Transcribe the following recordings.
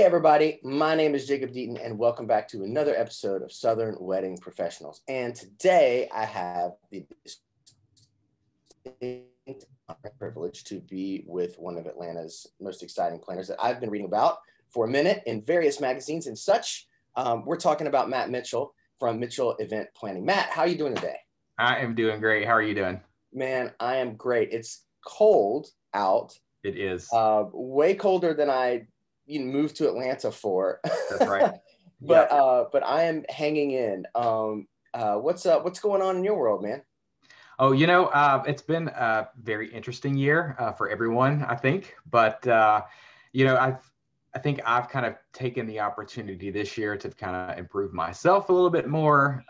everybody, my name is Jacob Deaton and welcome back to another episode of Southern Wedding Professionals. And today I have the distinct privilege to be with one of Atlanta's most exciting planners that I've been reading about for a minute in various magazines and such. We're talking about Matt Mitchell from Mitchell Event Planning. Matt, how are you doing today? I am doing great. How are you doing? Man, I am great. It's cold out. It is. Way colder than I moved to Atlanta for. That's right. But I am hanging in. What's going on in your world, man? Oh, it's been a very interesting year for everyone, I think. But I think I've kind of taken the opportunity this year to kind of improve myself a little bit more,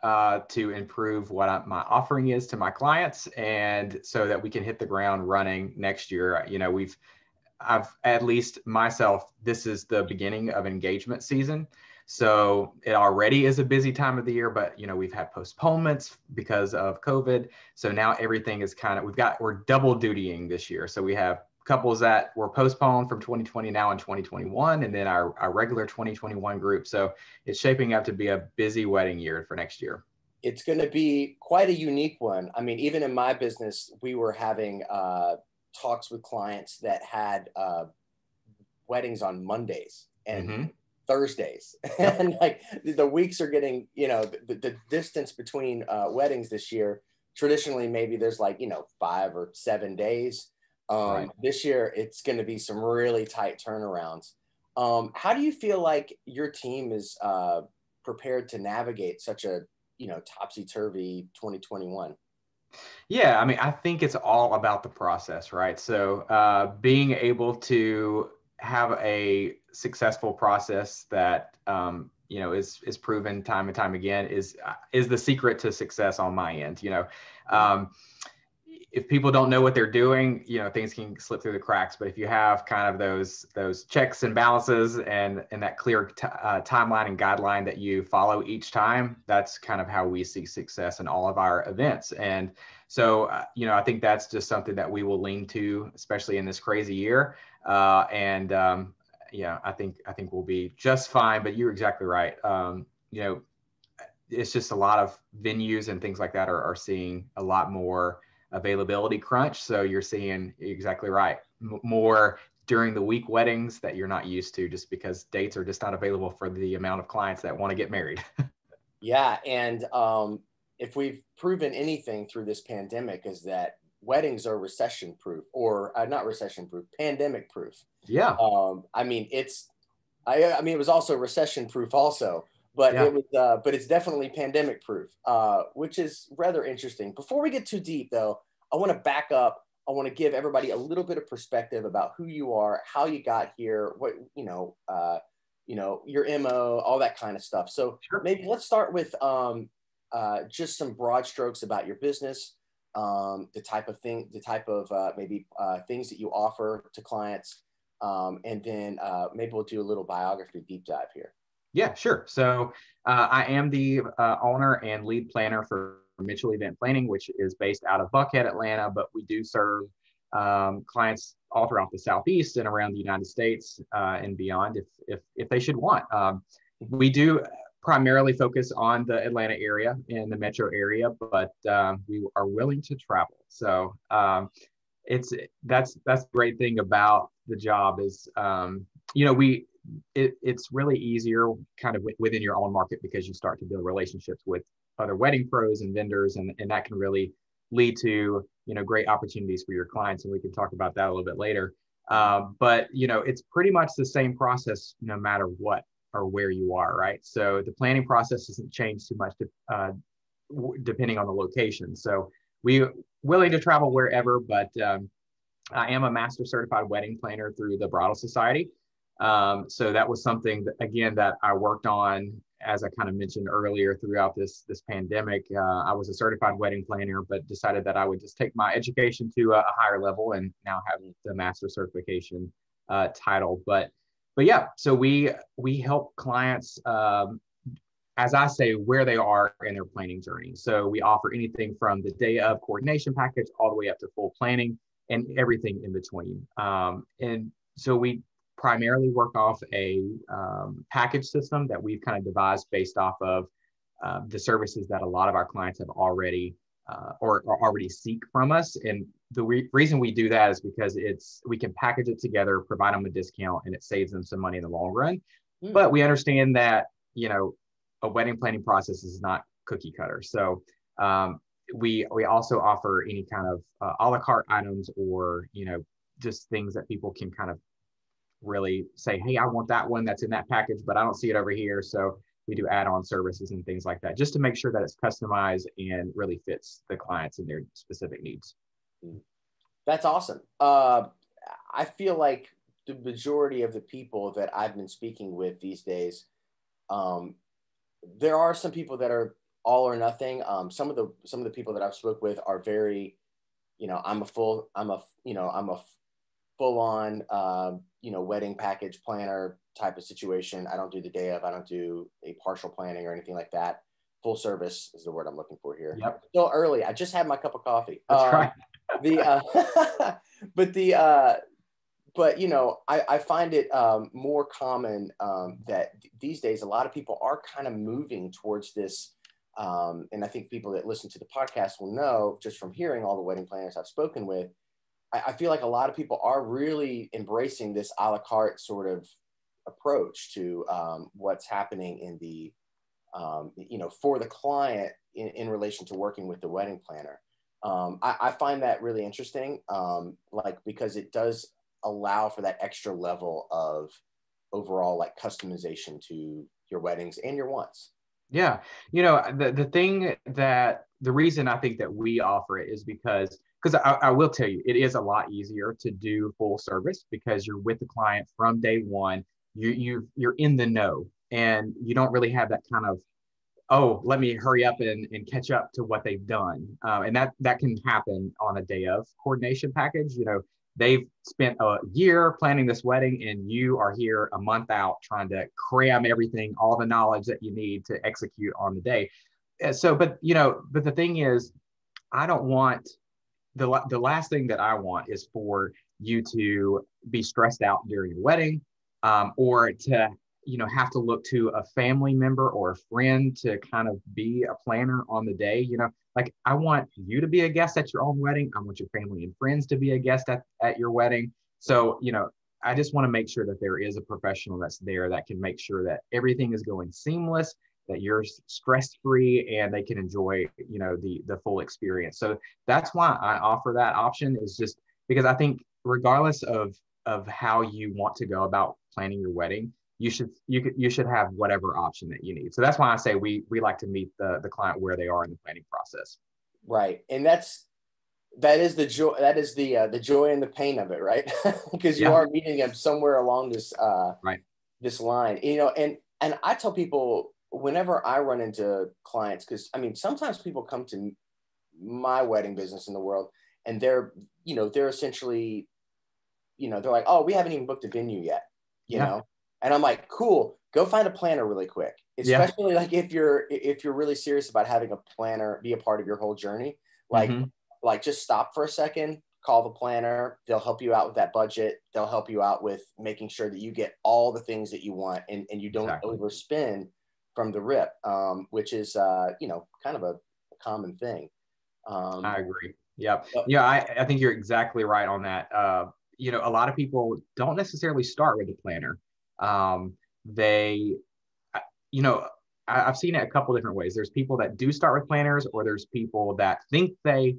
to improve what my offering is to my clients, and so that we can hit the ground running next year. I've at least myself, this is the beginning of engagement season. So it already is a busy time of the year, but we've had postponements because of COVID. So now everything is we're double dutying this year. So we have couples that were postponed from 2020 now in 2021, and then our regular 2021 group. So it's shaping up to be a busy wedding year for next year. It's going to be quite a unique one. I mean, even in my business, we were having talks with clients that had weddings on Mondays and Thursdays. And like the weeks are getting, the distance between weddings this year, traditionally, maybe there's 5 or 7 days. Right. This year, it's going to be some really tight turnarounds. How do you feel like your team is prepared to navigate such a, topsy-turvy 2021? Yeah, I mean, I think it's all about the process, right? So being able to have a successful process that is proven time and time again is the secret to success on my end. If people don't know what they're doing, things can slip through the cracks. But if you have kind of those checks and balances and that clear timeline and guideline that you follow each time, that's kind of how we see success in all of our events. And so, I think that's just something that we will lean to, especially in this crazy year. I think we'll be just fine. But you're exactly right. It's just a lot of venues and things like that are seeing a lot more availability crunch. So you're seeing exactly right. More during the week weddings that you're not used to, just because dates are just not available for the amount of clients that want to get married. Yeah. And if we've proven anything through this pandemic is that weddings are recession proof, or not recession proof, pandemic proof. Yeah. It was also recession proof also, but Yeah. but it's definitely pandemic proof, which is rather interesting. Before we get too deep though, I want to back up. I want to give everybody a little bit of perspective about who you are, how you got here, what, your MO, all that kind of stuff. So Sure. Maybe let's start with just some broad strokes about your business, the type of things that you offer to clients. And then maybe we'll do a little biography deep dive here. Yeah, sure. So I am the owner and lead planner for Mitchell Event Planning, which is based out of Buckhead, Atlanta, but we do serve clients all throughout the Southeast and around the United States and beyond if they should want. We do primarily focus on the Atlanta area and the metro area, but we are willing to travel. So that's the great thing about the job is, it's really easier kind of within your own market, because you start to build relationships with other wedding pros and vendors, and that can really lead to, great opportunities for your clients. And we can talk about that a little bit later. But it's pretty much the same process no matter what or where you are, right? So the planning process doesn't change too much depending on the location. So we're willing to travel wherever, but I am a Master Certified Wedding Planner through the Bridal Society. So that was something that I worked on, as I kind of mentioned earlier, throughout this pandemic. I was a certified wedding planner, but decided that I would just take my education to a higher level, and now have the master certification title. But yeah, so we help clients, as I say, where they are in their planning journey. So we offer anything from the day of coordination package all the way up to full planning and everything in between. And so primarily work off a package system that we've kind of devised based off of the services that a lot of our clients have already or already seek from us. And the reason we do that is because we can package it together, provide them a discount, and it saves them some money in the long run. But we understand that, a wedding planning process is not cookie cutter. So we also offer any kind of a la carte items, or, just things that people can kind of really say, hey, I want that one that's in that package, but I don't see it over here. So we do add-on services and things like that, just to make sure that it's customized and really fits the clients and their specific needs. That's awesome. I feel like the majority of the people that I've been speaking with these days, there are some people that are all or nothing. Some of the people that I've spoke with are very, I'm a full on, wedding package planner type of situation. I don't do the day of, I don't do a partial planning or anything like that. Full service is the word I'm looking for here. Yep. Still early. I just had my cup of coffee. That's right. I find it more common that these days, a lot of people are kind of moving towards this. And I think people that listen to the podcast will know, just from hearing all the wedding planners I've spoken with, I feel like a lot of people are really embracing this a la carte sort of approach to what's happening in the, for the client in relation to working with the wedding planner. I find that really interesting, because it does allow for that extra level of overall customization to your weddings and your wants. Yeah. The reason I think that we offer it is because I will tell you, it is a lot easier to do full service because you're with the client from day one. You're in the know, and you don't really have that kind of, oh, let me hurry up and catch up to what they've done. And that can happen on a day of coordination package. They've spent a year planning this wedding, and you are here a month out trying to cram everything, all the knowledge that you need to execute on the day. But the thing is, I don't want, the last thing that I want is for you to be stressed out during your wedding, or to have to look to a family member or a friend to kind of be a planner on the day. I want you to be a guest at your own wedding. I want your family and friends to be a guest at your wedding. So, I just want to make sure that there is a professional that's there that can make sure that everything is going seamless, that you're stress-free, and they can enjoy, the full experience. So that's why I offer that option, is just because I think regardless of how you want to go about planning your wedding, you should have whatever option that you need. So that's why I say we like to meet the client where they are in the planning process. Right. And that is the joy. That is the joy and the pain of it, right? Because you are meeting them somewhere along this this line, and I tell people whenever I run into clients, because sometimes people come to my wedding business in the world, and they're essentially, they're like, oh, we haven't even booked a venue yet, you know? And I'm like, cool, go find a planner really quick. Especially if you're really serious about having a planner be a part of your whole journey, just stop for a second, call the planner. They'll help you out with that budget. They'll help you out with making sure that you get all the things that you want, and you don't overspend from the rip, which is, kind of a common thing. I agree. Yeah. I think you're exactly right on that. A lot of people don't necessarily start with a planner. I've seen it a couple different ways. There's people that do start with planners, or there's people that think they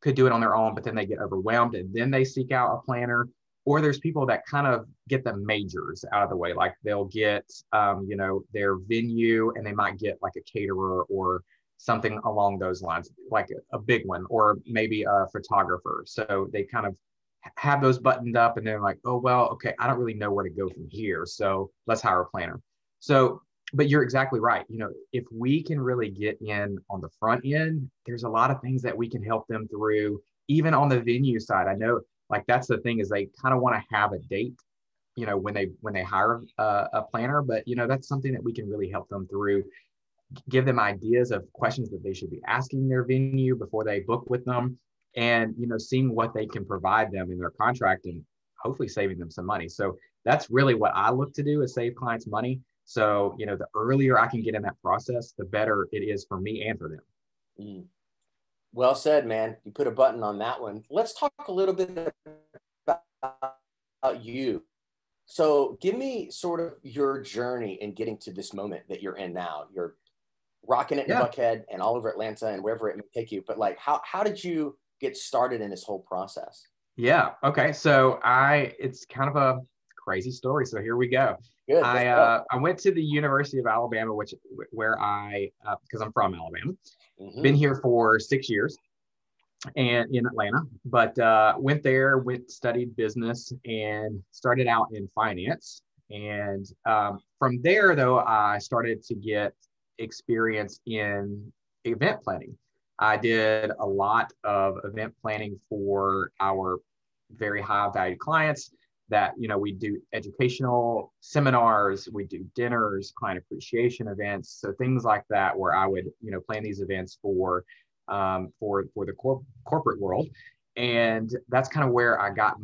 could do it on their own, but then they get overwhelmed and then they seek out a planner. Or there's people that kind of get the majors out of the way. Like they'll get, their venue, and they might get like a caterer or something along those lines, like a big one, or maybe a photographer. So they kind of have those buttoned up, and they're like, oh, well, okay, I don't really know where to go from here, so let's hire a planner. So, but you're exactly right. If we can really get in on the front end, there's a lot of things that we can help them through, even on the venue side. I know, that's the thing, is they kind of want to have a date, when they hire a planner, but that's something that we can really help them through, give them ideas of questions that they should be asking their venue before they book with them, and seeing what they can provide them in their contract, and hopefully saving them some money. So that's really what I look to do, is save clients money. So, the earlier I can get in that process, the better it is for me and for them. Mm. Well said, man. You put a button on that one. Let's talk a little bit about you. So give me sort of your journey in getting to this moment that you're in now. You're rocking it in Yeah. Buckhead and all over Atlanta and wherever it may take you. But like, how did you get started in this whole process? Yeah. Okay. So it's kind of a crazy story. So here we go. Good. Let's go. I went to the University of Alabama, where because I'm from Alabama, been Mm-hmm. here for 6 years and in Atlanta, but studied business and started out in finance. And from there, though, I started to get experience in event planning. I did a lot of event planning for our very high valued clients that, we do educational seminars, we do dinners, client appreciation events. So things like that, where I would, plan these events for the corporate world. And that's kind of where I got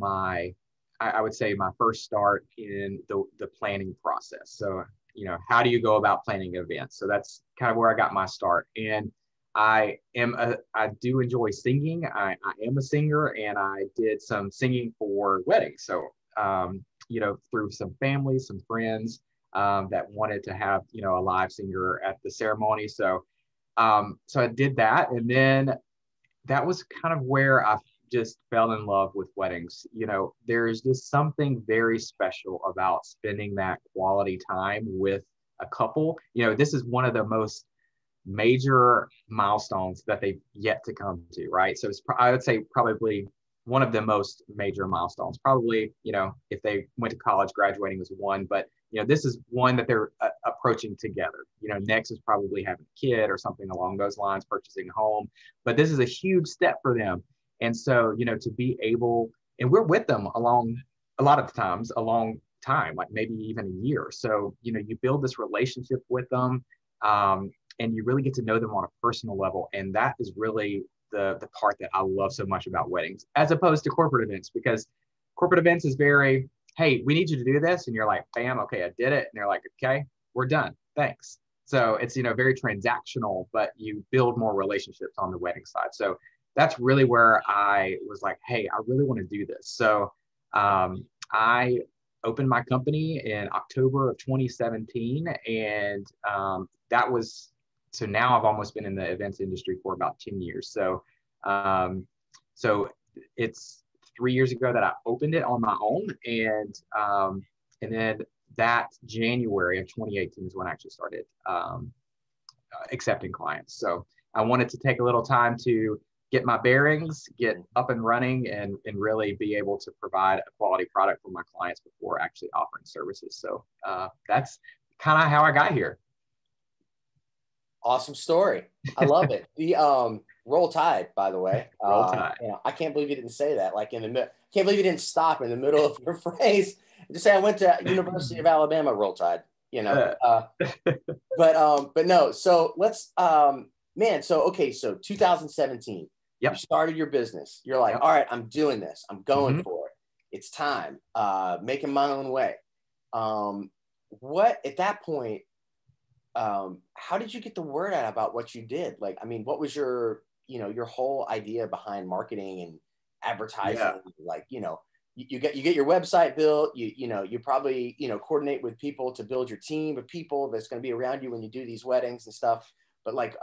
I would say my first start in the planning process. So, how do you go about planning events? So that's kind of where I got my start. And I do enjoy singing. I am a singer, and I did some singing for weddings. So, through some family, some friends that wanted to have, a live singer at the ceremony. So I did that. And then that was kind of where I just fell in love with weddings. There's just something very special about spending that quality time with a couple. This is one of the most major milestones that they've yet to come to, right? So I would say probably one of the most major milestones. Probably, if they went to college, graduating was one, but this is one that they're approaching together. Next is probably having a kid or something along those lines, purchasing a home. But this is a huge step for them. And so, to be able, and we're with them along a lot of the times, a long time, like maybe even a year. So, you build this relationship with them, and you really get to know them on a personal level. And that is really the part that I love so much about weddings, as opposed to corporate events, because corporate events is very, hey, we need you to do this. And you're like, bam, okay, I did it. And they're like, okay, we're done. Thanks. So it's, very transactional, but you build more relationships on the wedding side. So that's really where I was like, hey, I really want to do this. So I opened my company in October of 2017. And so now I've almost been in the events industry for about 10 years. So, so it's 3 years ago that I opened it on my own. And then that January of 2018 is when I actually started accepting clients. So I wanted to take a little time to get my bearings, get up and running, and really be able to provide a quality product for my clients before actually offering services. So that's kind of how I got here. Awesome story. I love it. The Roll Tide, by the way. Roll Tide. I can't believe you didn't say that. Like in the middle, can't believe you didn't stop in the middle of your phrase. Just say I went to University of Alabama. Roll Tide. But no. So let's man. So okay. So 2017. Yep. You started your business. You're like, all right, I'm doing this. I'm going for it. It's time. Making my own way. What at that point? How did you get the word out about what you did? Like, I mean, what was your whole idea behind marketing and advertising? Yeah. Like, you get your website built, you probably, coordinate with people to build your team of people that's going to be around you when you do these weddings and stuff. But like,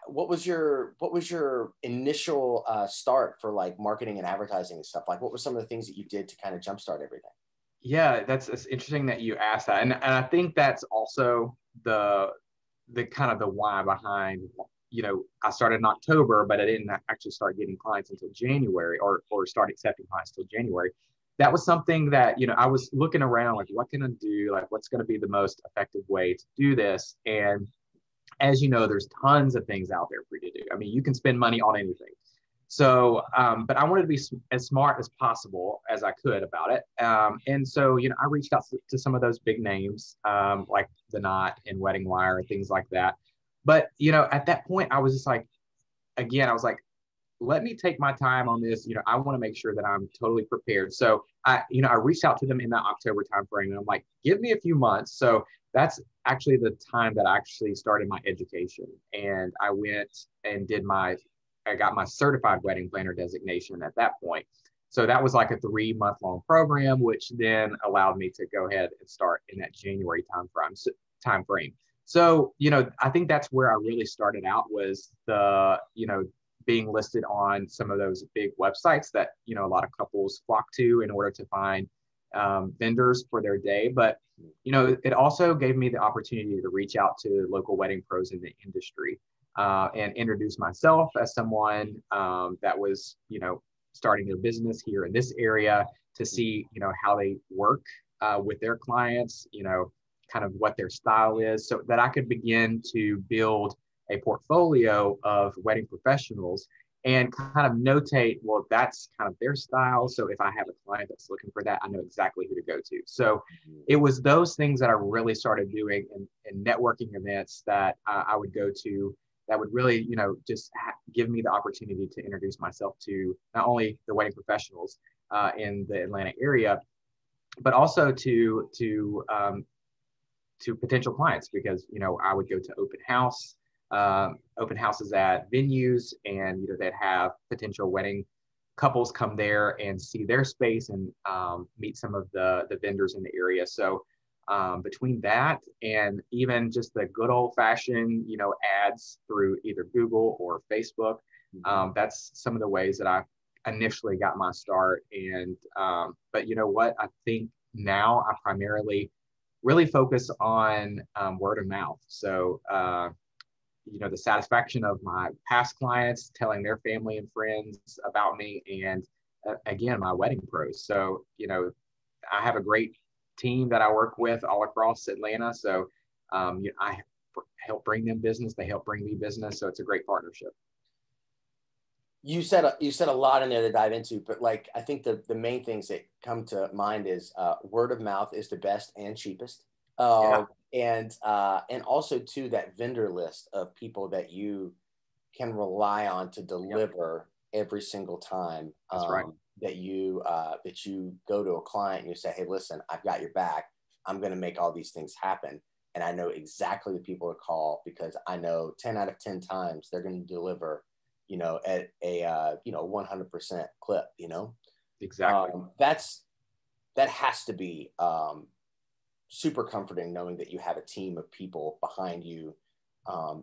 what was your initial start for like marketing and advertising and stuff? Like, what were some of the things that you did to kind of jumpstart everything? Yeah, it's interesting that you asked that. And I think that's also the kind of the why behind, I started in October, but I didn't actually start getting clients until January, or start accepting clients until January. That was something that, I was looking around, like, what can I do? Like, what's going to be the most effective way to do this? And as you know, there's tons of things out there for you to do. I mean, you can spend money on anything. So, but I wanted to be as smart as possible as I could about it. And so, I reached out to some of those big names, like The Knot and Wedding Wire and things like that. But, at that point, I was just like, again, I was like, let me take my time on this. I want to make sure that I'm totally prepared. So I reached out to them in that October timeframe, and I'm like, give me a few months. So that's actually the time that I actually started my education. And I went and I got my certified wedding planner designation at that point. So that was like a 3-month long program, which then allowed me to go ahead and start in that January time frame. So, I think that's where I really started out, was being listed on some of those big websites that, a lot of couples flock to in order to find vendors for their day. But, it also gave me the opportunity to reach out to local wedding pros in the industry and introduce myself as someone that was, starting their business here in this area, to see, how they work with their clients, kind of what their style is, so that I could begin to build a portfolio of wedding professionals and kind of notate, well, that's kind of their style. So if I have a client that's looking for that, I know exactly who to go to. So it was those things that I really started doing in networking events that I would go to, that would really, just give me the opportunity to introduce myself to not only the wedding professionals in the Atlanta area, but also to potential clients, because, I would go to open houses at venues, and, they'd have potential wedding couples come there and see their space and meet some of the vendors in the area. So between that and even just the good old fashioned, ads through either Google or Facebook, that's some of the ways that I initially got my start. And, but you know what, I think now I primarily really focus on word of mouth. So, the satisfaction of my past clients telling their family and friends about me, and again, my wedding pros. So, I have a great team that I work with all across Atlanta. So, I help bring them business. They help bring me business. So it's a great partnership. You said a lot in there to dive into, but like, I think the main things that come to mind is word of mouth is the best and cheapest. And also too, that vendor list of people that you can rely on to deliver every single time. That's right. That you go to a client and you say, hey, listen, I've got your back. I'm going to make all these things happen. And I know exactly the people to call, because I know 10 out of 10 times they're going to deliver, at a 100% clip, Exactly. That has to be super comforting, knowing that you have a team of people behind you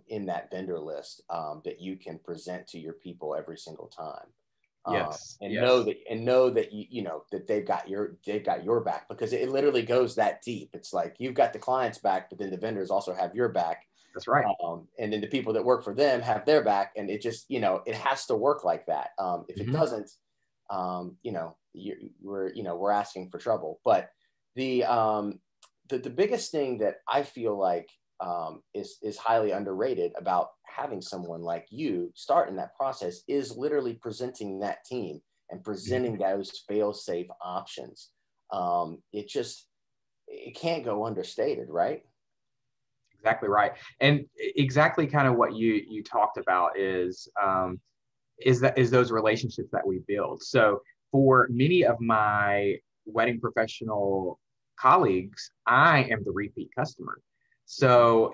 in that vendor list that you can present to your people every single time. Know that that they've got your back, because it literally goes that deep. It's like, you've got the client's back, but then the vendors also have your back. That's right. And then the people that work for them have their back, and it just, it has to work like that. If it doesn't, we're asking for trouble. But the biggest thing that I feel like is highly underrated about having someone like you start in that process is literally presenting that team and presenting those fail-safe options. It can't go understated, right? Exactly right. And exactly kind of what you talked about is those relationships that we build. So for many of my wedding professional colleagues, I am the repeat customer. So,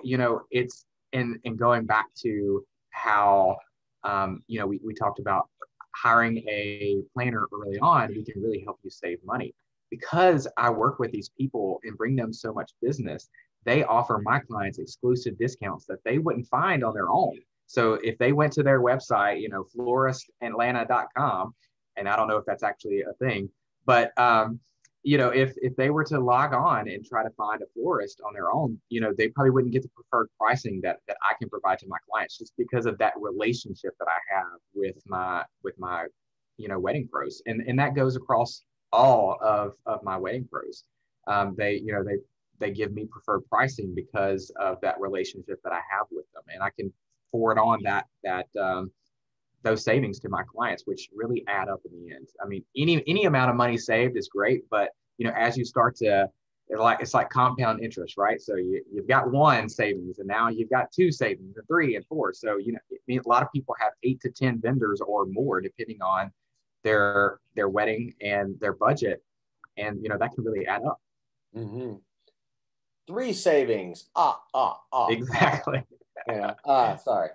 it's in going back to how, we talked about hiring a planner early on, we can really help you save money. Because I work with these people and bring them so much business, they offer my clients exclusive discounts that they wouldn't find on their own. So if they went to their website, floristatlanta.com, and I don't know if that's actually a thing, but if they were to log on and try to find a florist on their own, they probably wouldn't get the preferred pricing that I can provide to my clients, just because of that relationship that I have with my wedding pros. And that goes across all of my wedding pros. They give me preferred pricing because of that relationship that I have with them, and I can forward on those savings to my clients, which really add up in the end. I mean, any amount of money saved is great, but as you start to it's like compound interest, right? So you've got one savings, and now you've got two savings, and three and four. So a lot of people have 8 to 10 vendors or more, depending on their wedding and their budget, and that can really add up. Mm-hmm. 3 savings. Exactly. Sorry.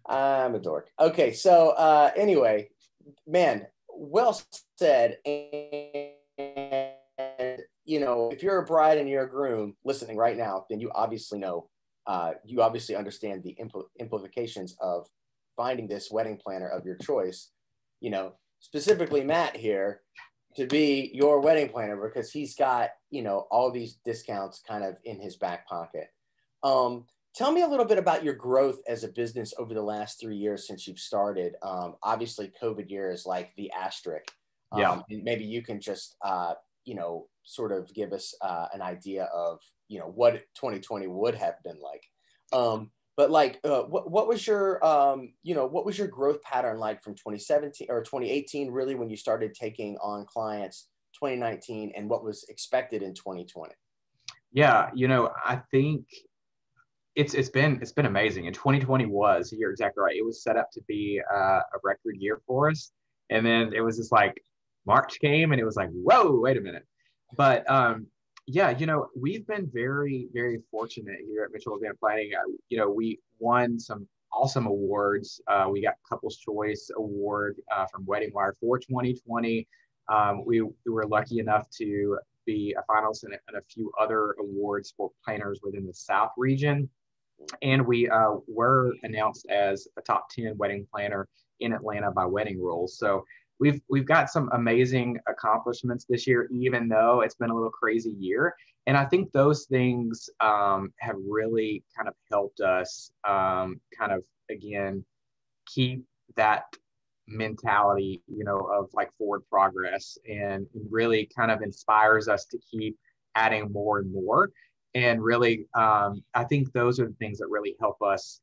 I'm a dork. Okay, so anyway, man, well said. And if you're a bride and you're a groom listening right now, then you obviously know, you obviously understand the implications of finding this wedding planner of your choice. Specifically Matt here, to be your wedding planner, because he's got all these discounts kind of in his back pocket. Tell me a little bit about your growth as a business over the last 3 years since you've started. Obviously, COVID year is like the asterisk. Yeah. And maybe you can just, sort of give us an idea of, what 2020 would have been like. But like, what was your, what was your growth pattern like from 2017 or 2018, really, when you started taking on clients, 2019, and what was expected in 2020? Yeah, I think it's been amazing. And 2020 was, you're exactly right. It was set up to be a record year for us. And then it was just like March came and it was like, whoa, wait a minute. But yeah, we've been very, very fortunate here at Mitchell Event Planning. We won some awesome awards. We got Couples Choice Award from Wedding Wire for 2020. We were lucky enough to be a finalist in a few other awards for planners within the South region. And we were announced as a top 10 wedding planner in Atlanta by Wedding Rules. So we've got some amazing accomplishments this year, even though it's been a little crazy year. And I think those things have really kind of helped us kind of, again, keep that mentality, of like forward progress, and really kind of inspires us to keep adding more and more. And really, I think those are the things that really help us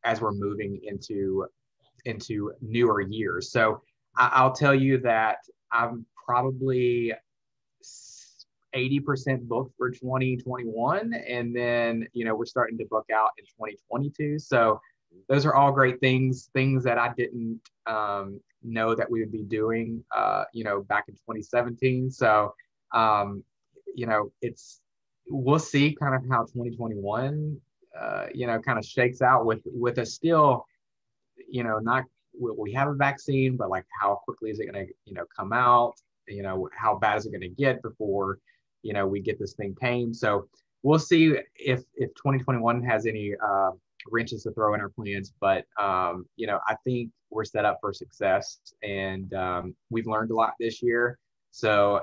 as we're moving into newer years. So I'll tell you that I'm probably 80% booked for 2021. And then, we're starting to book out in 2022. So those are all great things that I didn't know that we would be doing, back in 2017. So, we'll see kind of how 2021, kind of shakes out with a still, not, we have a vaccine, but like how quickly is it going to, come out? How bad is it going to get before, we get this thing tamed? So we'll see if 2021 has any wrenches to throw in our plans, but I think we're set up for success, and we've learned a lot this year. So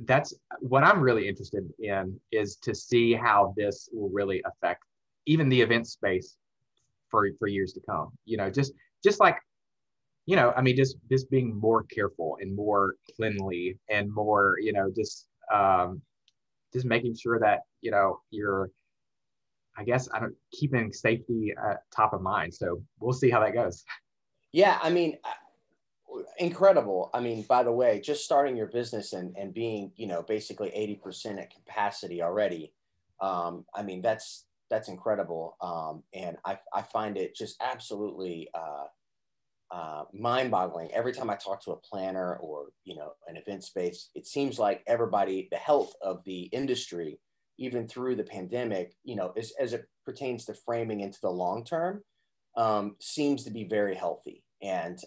that's what I'm really interested in, is to see how this will really affect even the event space for years to come. Just like, just being more careful and more cleanly and more, just making sure that, you're, I guess, keeping safety top of mind. So we'll see how that goes. Yeah, incredible. By the way, just starting your business and being, basically 80% at capacity already. That's incredible. And I find it just absolutely mind-boggling. Every time I talk to a planner or, an event space, it seems like everybody, the health of the industry, even through the pandemic, as it pertains to framing into the long term, seems to be very healthy, and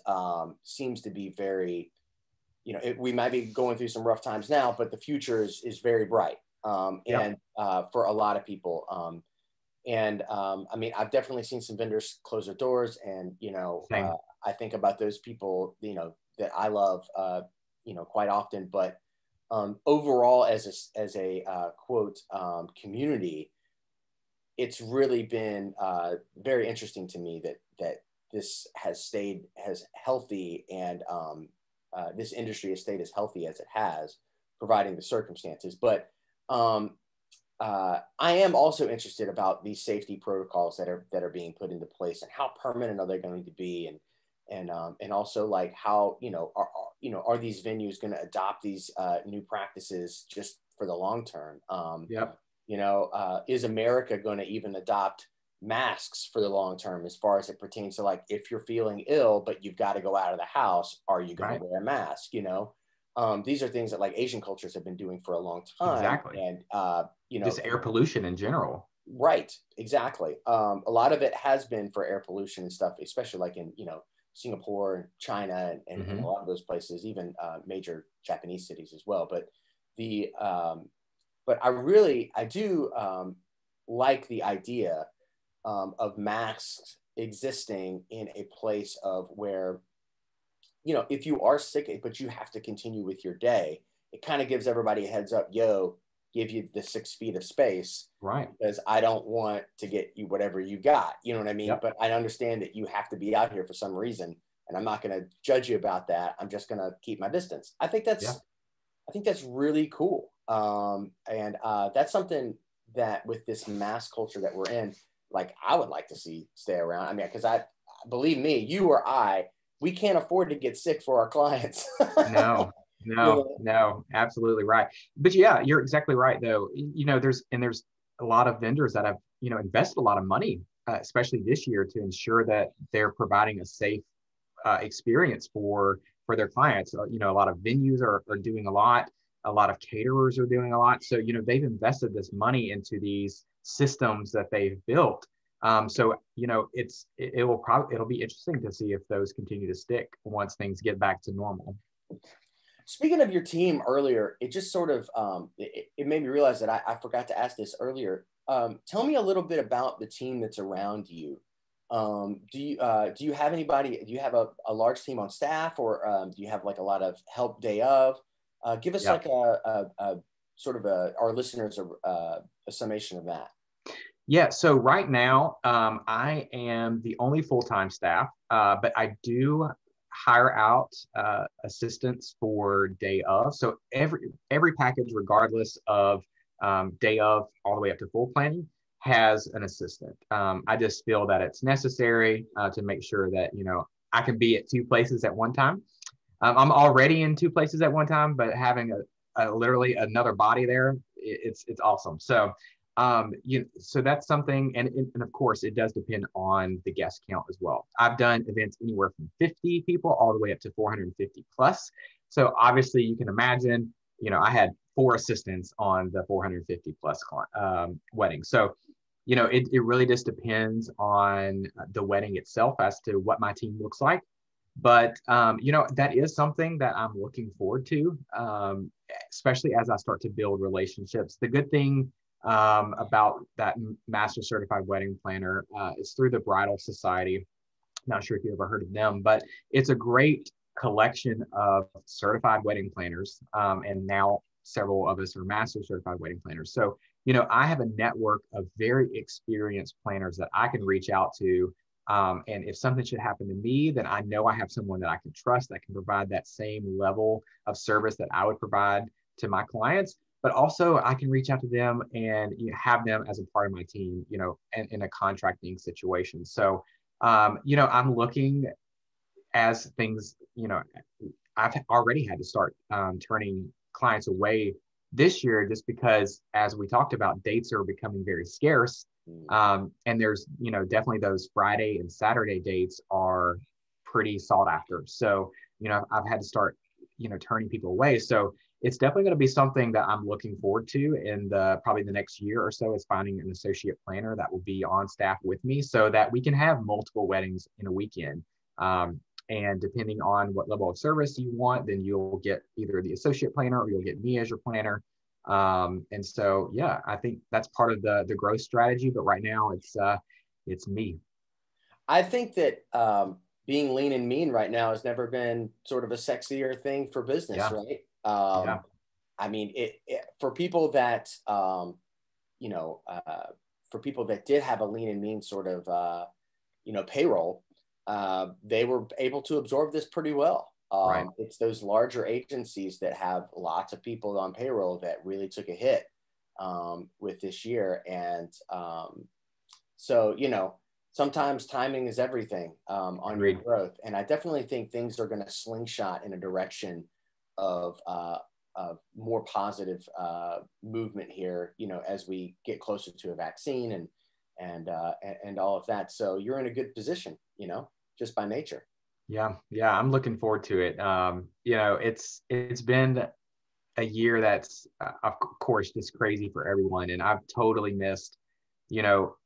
seems to be very, we might be going through some rough times now, but the future is very bright, and for a lot of people. I've definitely seen some vendors close their doors, and, I think about those people, that I love, quite often, but overall, as a quote, community, it's really been very interesting to me that this has healthy, and this industry has stayed as healthy as it has, providing the circumstances. But I am also interested about these safety protocols that are being put into place, and how permanent are they going to be, and also like how, are these venues going to adopt these new practices just for the long term? Yep. Is America going to even adopt masks for the long term as far as it pertains to, like, if you're feeling ill, but you've got to go out of the house, are you going to wear a mask? These are things that like Asian cultures have been doing for a long time. Exactly. And, just air pollution in general. Right. Exactly. A lot of it has been for air pollution and stuff, especially like in, Singapore and China and a lot of those places, even major Japanese cities as well. But but I do like the idea of masks existing in a place of where, if you are sick, but you have to continue with your day, it kind of gives everybody a heads up, give you the 6 feet of space. Right. Because I don't want to get you whatever you got, you know what I mean? Yep. But I understand that you have to be out here for some reason, and I'm not going to judge you about that. I'm just going to keep my distance. I think that's really cool. And that's something that with this mass culture that we're in, like, I would like to see stay around. I mean, because believe me, you or we can't afford to get sick for our clients. No, absolutely right. But yeah, you're exactly right though. There's a lot of vendors that have, invested a lot of money, especially this year, to ensure that they're providing a safe experience for their clients. A lot of venues are doing a lot of caterers are doing a lot. So, they've invested this money into these systems that they've built. So, it'll be interesting to see if those continue to stick once things get back to normal. Speaking of your team earlier, it just sort of, it made me realize that I forgot to ask this earlier. Tell me a little bit about the team that's around you. Do you have anybody, do you have a large team on staff, or do you have like a lot of help day of? Give us like a sort of our listeners a summation of that. Yeah, so right now, I am the only full-time staff, but I do hire out assistants for day of. So every package, regardless of day of all the way up to full planning, has an assistant. I just feel that it's necessary to make sure that, I can be at 2 places at one time. I'm already in 2 places at one time, but having literally another body there, it's awesome. So so that's something, and of course it does depend on the guest count as well. I've done events anywhere from 50 people all the way up to 450 plus. So obviously you can imagine, I had 4 assistants on the 450 plus wedding. So, it really just depends on the wedding itself as to what my team looks like. But, that is something that I'm looking forward to, especially as I start to build relationships. The good thing about that Master Certified Wedding Planner is through the Bridal Society. Not sure if you ever heard of them, but it's a great collection of certified wedding planners. And now several of us are Master Certified Wedding Planners. So, I have a network of very experienced planners that I can reach out to. And if something should happen to me, then I know I have someone that I can trust that can provide that same level of service that I would provide to my clients. But also I can reach out to them and have them as a part of my team, in a contracting situation. So, I'm looking as things, I've already had to start turning clients away this year, just because, as we talked about, dates are becoming very scarce. And there's, definitely those Friday and Saturday dates are pretty sought after. So, I've had to start, turning people away. So it's definitely going to be something that I'm looking forward to in probably the next year or so, is finding an associate planner that will be on staff with me so that we can have multiple weddings in a weekend. And depending on what level of service you want, then you'll get either the associate planner or you'll get me as your planner. And so, yeah, I think that's part of the growth strategy. But right now it's me. I think that being lean and mean right now has never been sort of a sexier thing for business, right? I mean, for people that, for people that did have a lean and mean sort of, payroll, they were able to absorb this pretty well. Right. It's those larger agencies that have lots of people on payroll that really took a hit with this year. And so, sometimes timing is everything on your Agreed. growth. And I definitely think things are going to slingshot in a direction of more positive movement here, you know, as we get closer to a vaccine and all of that. So you're in a good position, you know, just by nature. Yeah, yeah, I'm looking forward to it. You know, it's been a year that's of course just crazy for everyone, and I've totally missed, you know,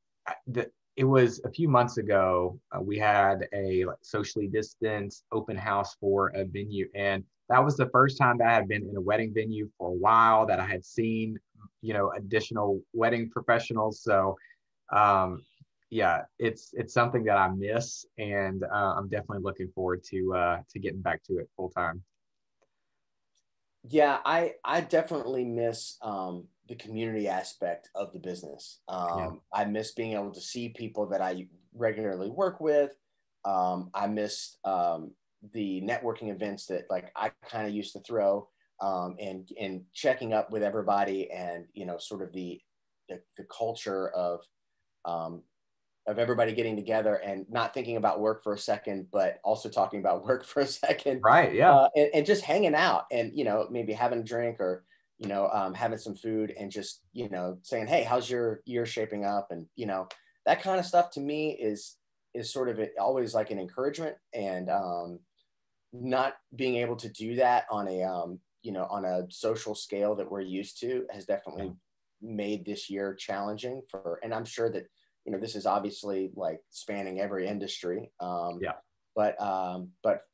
it was a few months ago, we had a like socially distanced open house for a venue, and that was the first time that I had been in a wedding venue for a while, that I had seen, you know, additional wedding professionals. So yeah, it's something that I miss, and I'm definitely looking forward to getting back to it full time. Yeah, I definitely miss the community aspect of the business. Yeah. I miss being able to see people that I regularly work with. I miss the networking events that like I kind of used to throw, and checking up with everybody, and you know, sort of the culture um, of everybody getting together and not thinking about work for a second, but also talking about work for a second, Right. Yeah. and just hanging out, and you know, maybe having a drink, or you know, having some food, and just, you know, saying, hey, how's your year shaping up, and you know, that kind of stuff to me is sort of always like an encouragement. And not being able to do that on a you know, on a social scale that we're used to has definitely made this year challenging for, and I'm sure that, you know, this is obviously like spanning every industry. Yeah. But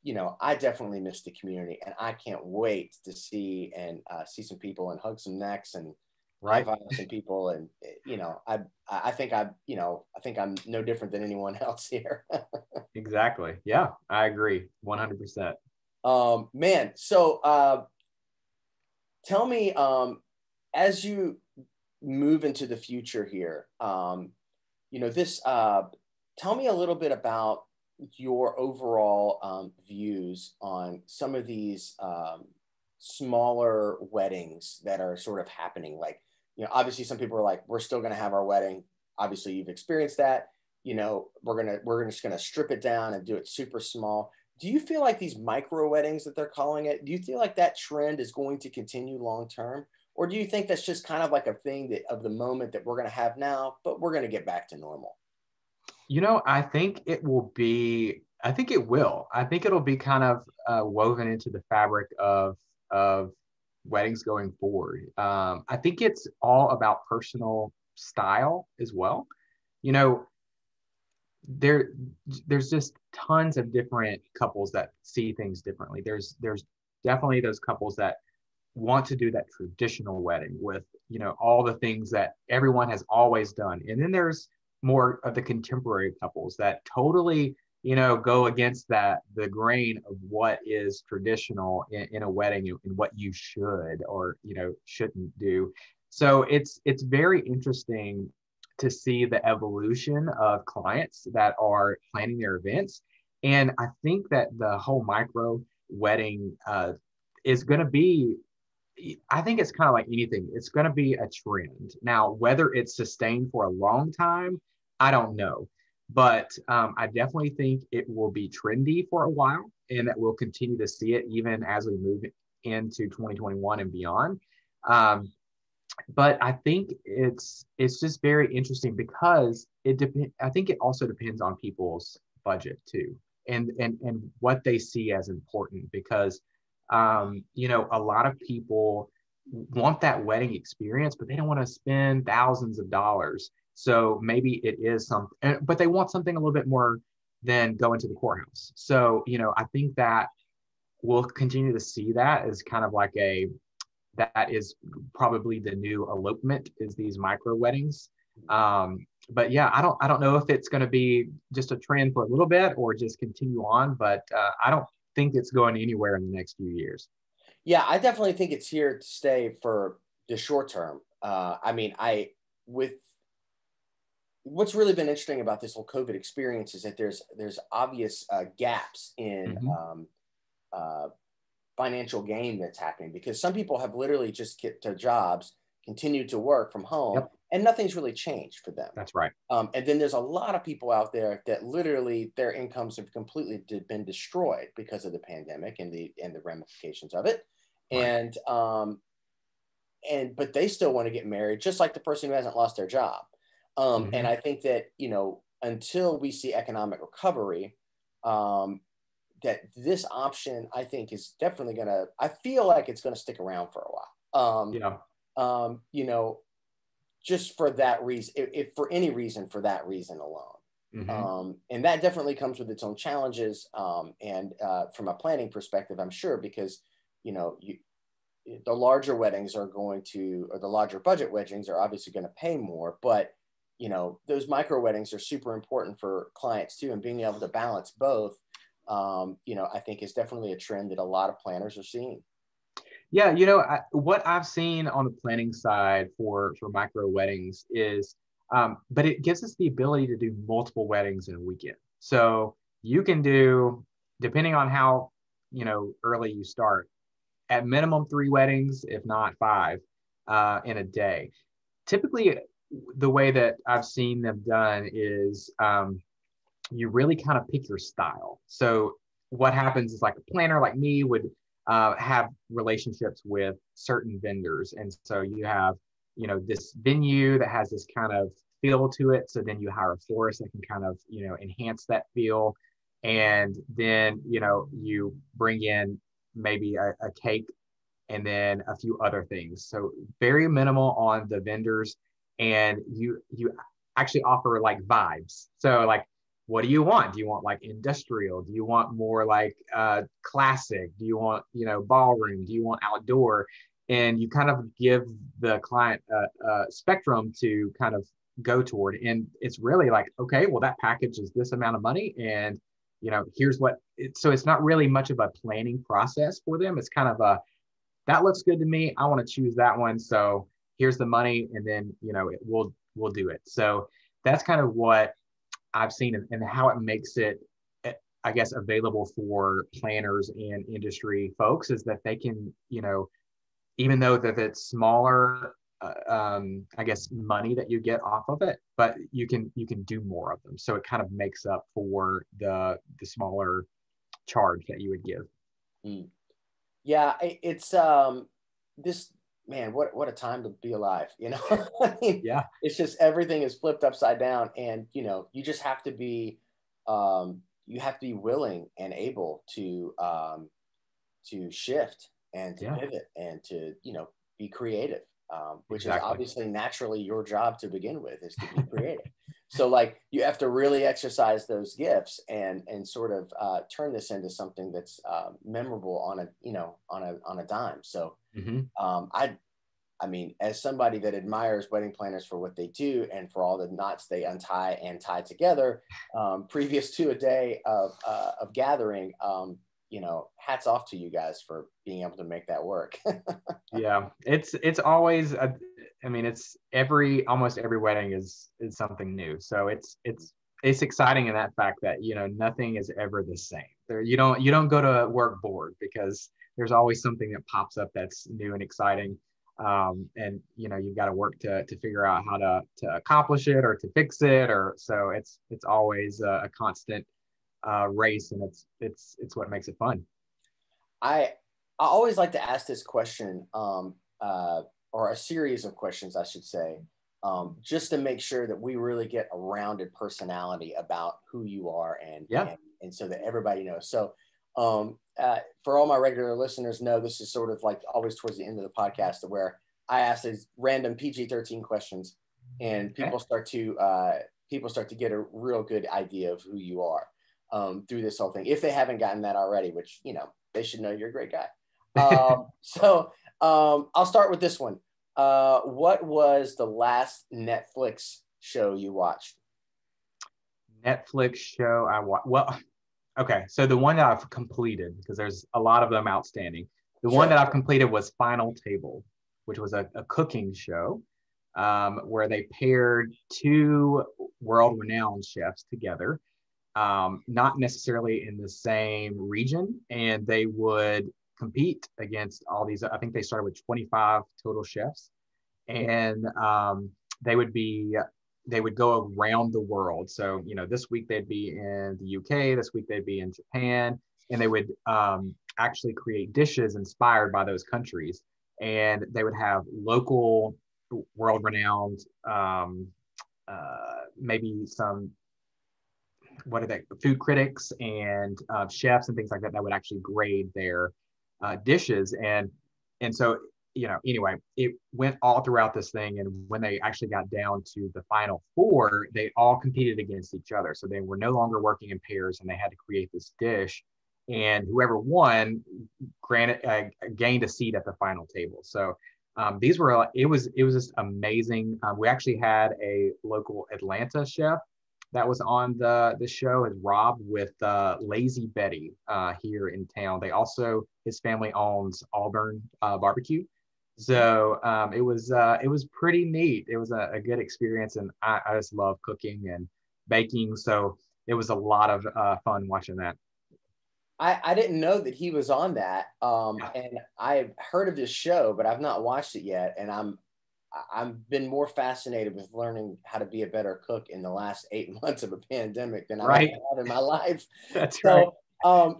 you know, I definitely miss the community, and I can't wait to see some people and hug some necks and high Right. five some people. And you know, I think I think I'm no different than anyone else here. Exactly. Yeah, I agree 100%. Man, so tell me, as you move into the future here, you know, tell me a little bit about your overall views on some of these smaller weddings that are sort of happening. Like, you know, obviously some people are like, we're still going to have our wedding. Obviously you've experienced that. You know, we're just going to strip it down and do it super small. Do you feel like these micro weddings that they're calling it, do you feel like that trend is going to continue long term? Or do you think that's just kind of like a thing that of the moment that we're going to have now, but we're going to get back to normal? You know, I think it will. I think it'll be kind of woven into the fabric of weddings going forward. I think it's all about personal style as well. You know, there there's just tons of different couples that see things differently. There's definitely those couples that want to do that traditional wedding with, you know, all the things that everyone has always done. And then there's more of the contemporary couples that totally, you know, go against the grain of what is traditional in a wedding and what you should or, you know, shouldn't do. So it's very interesting to see the evolution of clients that are planning their events. And I think that the whole micro wedding is going to be, I think it's kind of like anything. It's going to be a trend. Now, whether it's sustained for a long time, I don't know. But I definitely think it will be trendy for a while, and that we'll continue to see it even as we move into 2021 and beyond. Um, but I think it's just very interesting because I think it also depends on people's budget too, and what they see as important. Because you know, a lot of people want that wedding experience, but they don't want to spend thousands of dollars. So maybe it is something, but they want something a little bit more than going to the courthouse. So, you know, I think that we'll continue to see that as kind of like that is probably the new elopement, is these micro weddings. But yeah, I don't know if it's going to be just a trend for a little bit or just continue on, but I don't think it's going anywhere in the next few years. Yeah, I definitely think it's here to stay for the short term. I mean, with what's really been interesting about this whole COVID experience is that there's obvious gaps in Mm-hmm. uh, financial gain that's happening, because some people have literally just kept their jobs continued to work from home, Yep. and nothing's really changed for them. That's right. And then there's a lot of people out there that literally their incomes have completely been destroyed because of the pandemic and the ramifications of it. Right. But they still want to get married, just like the person who hasn't lost their job. And I think that, until we see economic recovery, that this option, I think, is definitely I feel like it's going to stick around for a while. Just for that reason, if for any reason, for that reason alone. And that definitely comes with its own challenges. And from a planning perspective, I'm sure, because, the larger weddings or the larger budget weddings are obviously going to pay more, but, those micro weddings are super important for clients too. And being able to balance both, I think is definitely a trend that a lot of planners are seeing. Yeah, what I've seen on the planning side for micro weddings is, but it gives us the ability to do multiple weddings in a weekend. So you can do, depending on how, early you start, at minimum 3 weddings, if not 5, in a day. Typically, the way that I've seen them done is you really kind of pick your style. So what happens is, like, a planner like me would have relationships with certain vendors. And so you have, this venue that has this kind of feel to it. So then you hire a florist that can kind of, enhance that feel. And then, you bring in maybe a cake and then a few other things. So very minimal on the vendors. And you actually offer like vibes. So, like, what do you want? Do you want like industrial? Do you want more like classic? Do you want, ballroom? Do you want outdoor? And you kind of give the client a spectrum to kind of go toward. And it's really like, okay, well, that package is this amount of money. And, here's what, so it's not really much of a planning process for them. It's kind of that looks good to me. I want to choose that one. So here's the money. And then, we'll do it. So that's kind of what I've seen, and how it makes it, I guess, available for planners and industry folks, is that they can, even though that it's smaller, I guess, money that you get off of it, but you can do more of them. So it kind of makes up for the smaller charge that you would give. Yeah, it's this, man, what a time to be alive, I mean, Yeah. It's just, everything is flipped upside down, and you just have to be willing and able to shift and to pivot and to be creative, which is obviously naturally your job to begin with, is to be creative. So, like, you have to really exercise those gifts and sort of turn this into something that's memorable on a dime. So I mean, as somebody that admires wedding planners for what they do and for all the knots they untie and tie together, previous to a day of gathering, hats off to you guys for being able to make that work. Yeah, it's always it's almost every wedding is something new. So it's exciting in that fact that, nothing is ever the same. There, you don't go to work bored, because there's always something that pops up that's new and exciting. And you've got to work to figure out how to accomplish it or to fix it, or so it's always a constant race, and it's what makes it fun. I always like to ask this question, or a series of questions, I should say, just to make sure that we really get a rounded personality about who you are, and so that everybody knows. So, for all my regular listeners know, this is sort of like always towards the end of the podcast, where I ask these random PG-13 questions, and people start to get a real good idea of who you are through this whole thing, if they haven't gotten that already, which, they should know you're a great guy. So I'll start with this one. What was the last Netflix show you watched? Netflix show I watched? Well, okay, so the one that I've completed, because there's a lot of them outstanding. The one that I've completed was Final Table, which was a cooking show, where they paired 2 world-renowned chefs together, not necessarily in the same region, and they would compete against all these. I think they started with 25 total chefs, and they would go around the world. So, this week they'd be in the UK, this week they'd be in Japan, and they would actually create dishes inspired by those countries. And they would have local, world-renowned, maybe some, what are they, food critics and chefs and things like that would actually grade their dishes. And so, anyway, it went all throughout this thing. And when they actually got down to the final four, they all competed against each other. So they were no longer working in pairs, and they had to create this dish. And whoever won gained a seat at the final table. So it was just amazing. We actually had a local Atlanta chef that was on the show, is Rob, with Lazy Betty here in town. His family owns Auburn Barbecue. So it was pretty neat. It was a good experience, and I just love cooking and baking. So it was a lot of fun watching that. I didn't know that he was on that. And I've heard of this show, but I've not watched it yet. And I've been more fascinated with learning how to be a better cook in the last 8 months of a pandemic than I've had in my life. That's right.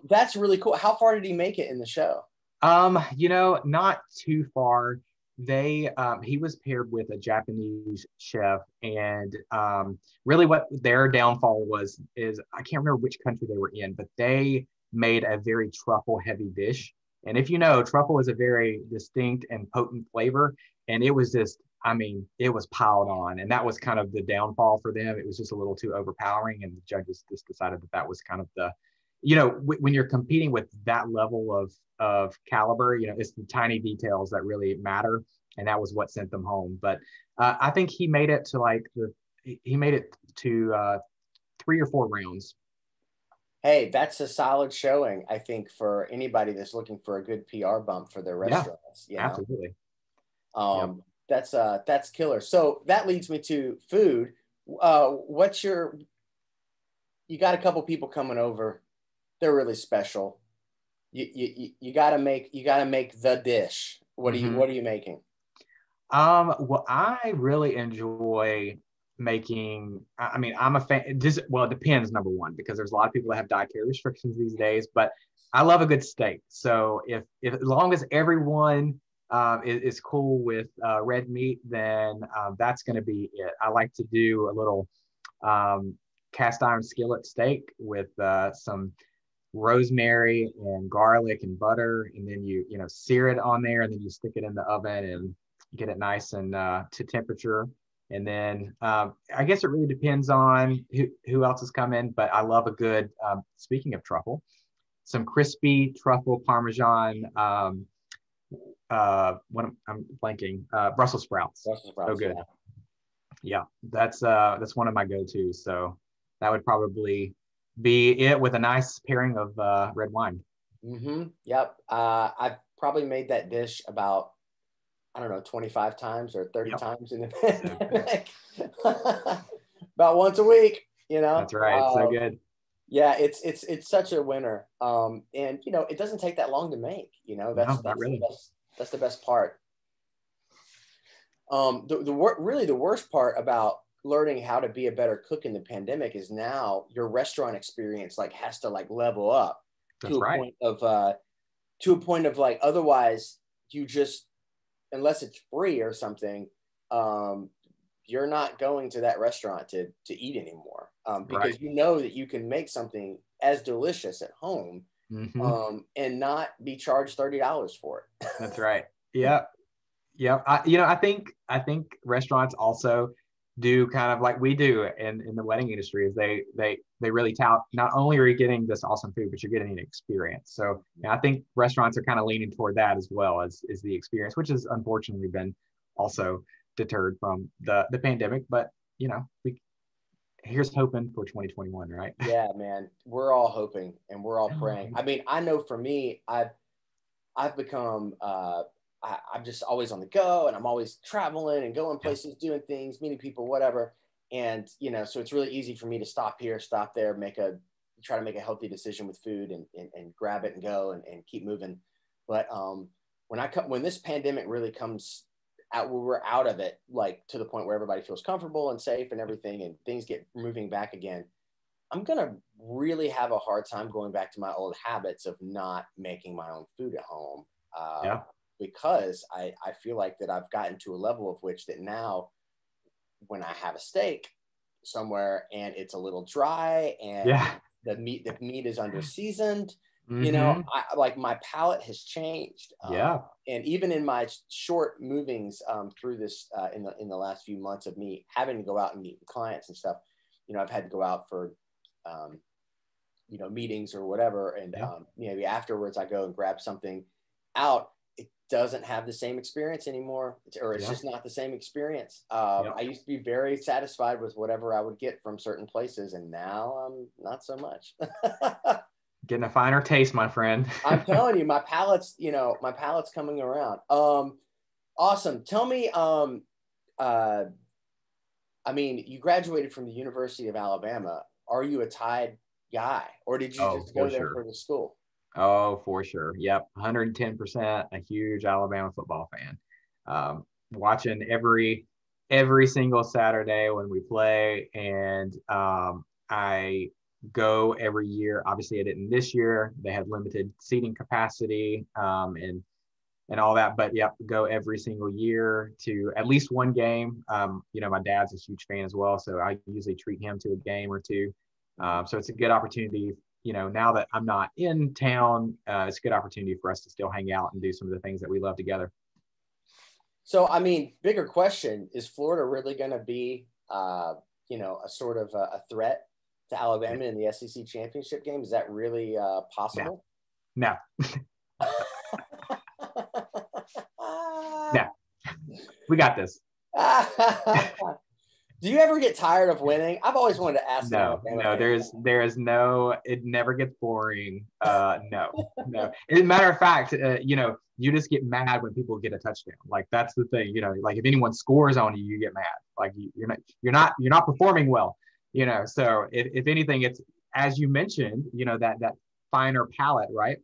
That's really cool. How far did he make it in the show? Not too far. He was paired with a Japanese chef, and really what their downfall is I can't remember which country they were in, but they made a very truffle heavy dish. And if truffle is a very distinct and potent flavor, and it was just, it was piled on, and that was kind of the downfall for them. It was just a little too overpowering, and the judges just decided that was kind of the, when you're competing with that level of caliber, it's the tiny details that really matter, and that was what sent them home. But I think he made it to 3 or 4 rounds. Hey, that's a solid showing, I think, for anybody that's looking for a good PR bump for their restaurants. Absolutely. That's killer. So that leads me to food. You got a couple people coming over. They're really special. You gotta make the dish. What are you making? Well, I really enjoy making, I'm a fan. It depends, number one, because there's a lot of people that have dietary restrictions these days, but I love a good steak. So if as long as everyone is cool with red meat, then that's going to be it. I like to do a little cast iron skillet steak with some rosemary and garlic and butter, and then you sear it on there, and then you stick it in the oven and get it nice and to temperature. And then I guess it really depends on who else is coming, but I love a good, speaking of truffle, some crispy truffle Parmesan, I'm blanking, Brussels sprouts. So good. Yeah, that's one of my go-tos. So that would probably be it, with a nice pairing of red wine. Yep. I've probably made that dish about, 25 times or 30 times in the pandemic. About once a week, That's right. So good. Yeah, it's such a winner. And it doesn't take that long to make. That's really. That's the best part. The worst part about learning how to be a better cook in the pandemic is now your restaurant experience has to level up to a point of otherwise you just, unless it's free or something, you're not going to that restaurant to eat anymore, because that you can make something as delicious at home and not be charged $30 for it. That's right. Yeah. I think restaurants also do kind of like we do in the wedding industry, is they really tout, not only are you getting this awesome food, but you're getting an experience. So I think restaurants are kind of leaning toward that as well as the experience, which has unfortunately been also deterred from the pandemic. But here's hoping for 2021, right? Yeah, man, we're all hoping and we're all praying. I know for me, I've become I'm just always on the go, and I'm always traveling and going places, doing things, meeting people, whatever. And, so it's really easy for me to stop here, stop there, try to make a healthy decision with food and grab it and go and keep moving. But when this pandemic really comes we're out of it, like to the point where everybody feels comfortable and safe and everything, and things get moving back again, I'm going to really have a hard time going back to my old habits of not making my own food at home. Because I feel like that I've gotten to a level of which that now when I have a steak somewhere and it's a little dry and the meat is under seasoned, you know, I like my palate has changed. And even in my short movings through this in the last few months of me having to go out and meet with clients and stuff, you know, I've had to go out for you know, meetings or whatever, and maybe afterwards I go and grab something out. It doesn't have the same experience anymore, or it's just not the same experience. I used to be very satisfied with whatever I would get from certain places, and now I'm not so much. Getting a finer taste, my friend. I'm telling you, my palate's coming around. Awesome. Tell me, I mean, you graduated from the University of Alabama. Are you a Tide guy, or did you just go there for the school? Oh, for sure. Yep. 110%, a huge Alabama football fan. Watching every single Saturday when we play. And I go every year. Obviously I didn't this year. They had limited seating capacity and all that, but go every single year to at least one game. You know, my dad's a huge fan as well, so I usually treat him to a game or two. So it's a good opportunity, you know, now that I'm not in town, it's a good opportunity for us to still hang out and do some of the things that we love together. So, I mean, bigger question, is Florida really going to be, you know, a sort of a threat to Alabama in the SEC championship game? Is that really possible? No. No. We got this. Do you ever get tired of winning? I've always wanted to ask. No, there is no, it never gets boring. No. As a matter of fact, you know, you just get mad when people get a touchdown. Like that's the thing, you know, like if anyone scores on you, you get mad. Like you're not performing well, you know? So if anything, it's, as you mentioned, you know, that finer palette, right?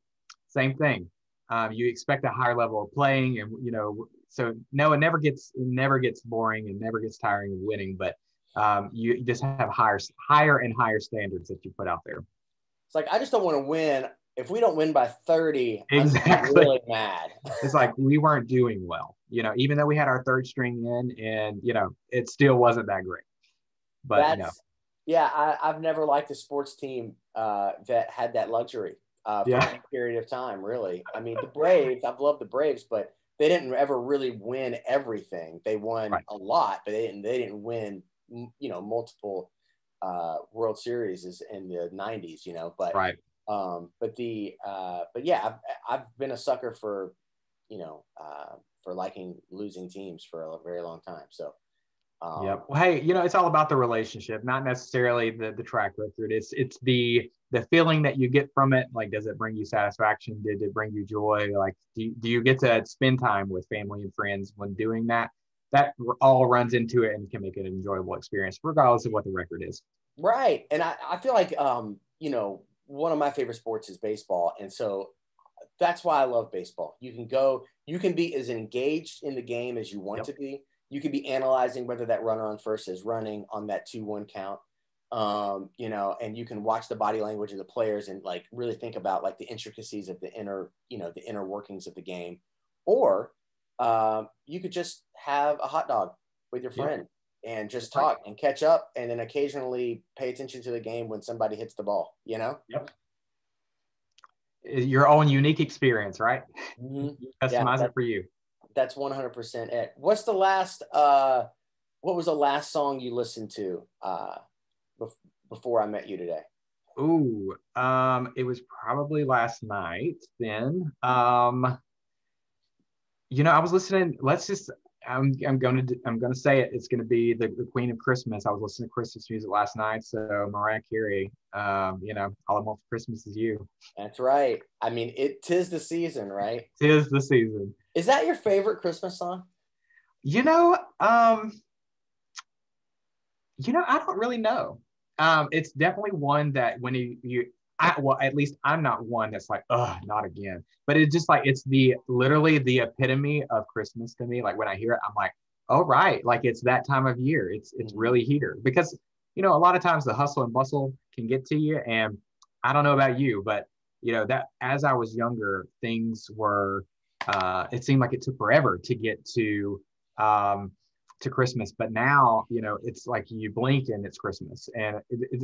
Same thing. You expect a higher level of playing, and you know, so no, it never gets boring and never gets tiring of winning, but you just have higher and higher standards that you put out there. It's like, I just don't want to win. If we don't win by 30, exactly. I'm really mad. It's like we weren't doing well, you know, even though we had our third string in, and you know, it still wasn't that great. But I've never liked a sports team that had that luxury for any period of time, really. I mean, the Braves, I've loved the Braves, but they didn't ever really win everything. They won a lot, but they didn't win, you know, multiple World Series in the 90s, you know, but I've been a sucker for, you know, for liking losing teams for a very long time. So well, hey, you know, it's all about the relationship, not necessarily the track record. It's the feeling that you get from it. Like, does it bring you satisfaction? Did it bring you joy? Like, do you get to spend time with family and friends when doing that? That all runs into it and can make it an enjoyable experience, regardless of what the record is. Right. And I feel like, you know, one of my favorite sports is baseball. And so that's why I love baseball. You can be as engaged in the game as you want to be. You could be analyzing whether that runner on first is running on that 2-1 count, you know, and you can watch the body language of the players and like really think about like the intricacies of the inner workings of the game. Or you could just have a hot dog with your friend and just talk and catch up, and then occasionally pay attention to the game when somebody hits the ball, you know? Your own unique experience, right? Mm-hmm. Customize it for you. That's 100% it. What was the last song you listened to before I met you today? Ooh, it was probably last night then. You know, I was listening, I'm gonna say it. It's gonna be the Queen of Christmas. I was listening to Christmas music last night, so Mariah Carey. You know, All I Want for Christmas Is You. That's right. I mean, 'tis the season, right? 'Tis the season. Is that your favorite Christmas song? You know, I don't really know. It's definitely one that when you well, at least I'm not one that's like, oh, not again. But it's just like, it's literally the epitome of Christmas to me. Like when I hear it, I'm like, oh, right. Like it's that time of year. It's really here because, a lot of times the hustle and bustle can get to you. And I don't know about you, but that as I was younger, things were, it seemed like it took forever to get to Christmas, but now, it's like you blink and it's Christmas, and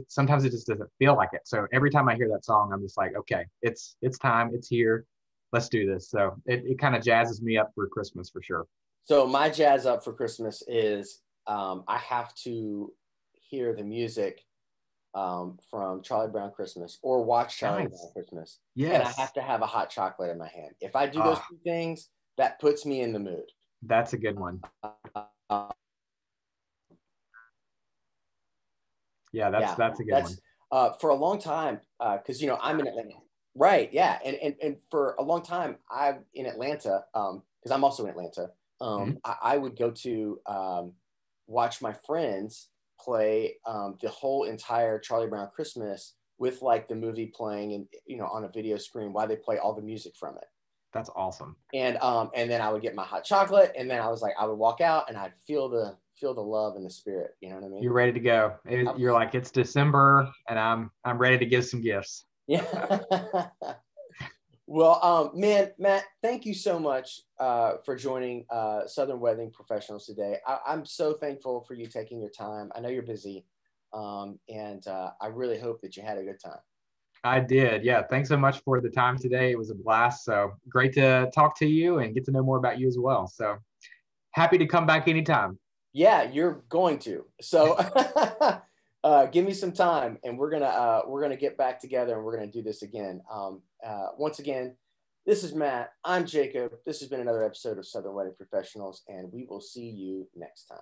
sometimes it just doesn't feel like it. So every time I hear that song, I'm just like, okay, it's time, it's here, let's do this. So it kind of jazzes me up for Christmas for sure. So my jazz up for Christmas is I have to hear the music from Charlie Brown Christmas or watch Charlie Brown Christmas. Yes. And I have to have a hot chocolate in my hand. If I do those two things, that puts me in the mood. That's a good one. That's a good one. For a long time, because I'm in Atlanta, right? Yeah, and for a long time, I'm in Atlanta, because I'm also in Atlanta. I would go to watch my friends play the whole entire Charlie Brown Christmas with like the movie playing and on a video screen while they play all the music from it. That's awesome. And then I would get my hot chocolate, and then I would walk out and I'd feel the love and the spirit. You know what I mean? You're ready to go. You're like, it's December and I'm ready to give some gifts. Yeah. Well, man, Matt, thank you so much for joining Southern Wedding Professionals today. I'm so thankful for you taking your time. I know you're busy, and I really hope that you had a good time. I did. Yeah. Thanks so much for the time today. It was a blast. So great to talk to you and get to know more about you as well. So happy to come back anytime. Yeah, you're going to. So give me some time, and we're gonna get back together, and we're gonna do this again. Once again, this is Matt. I'm Jacob. This has been another episode of Southern Wedding Professionals, and we will see you next time.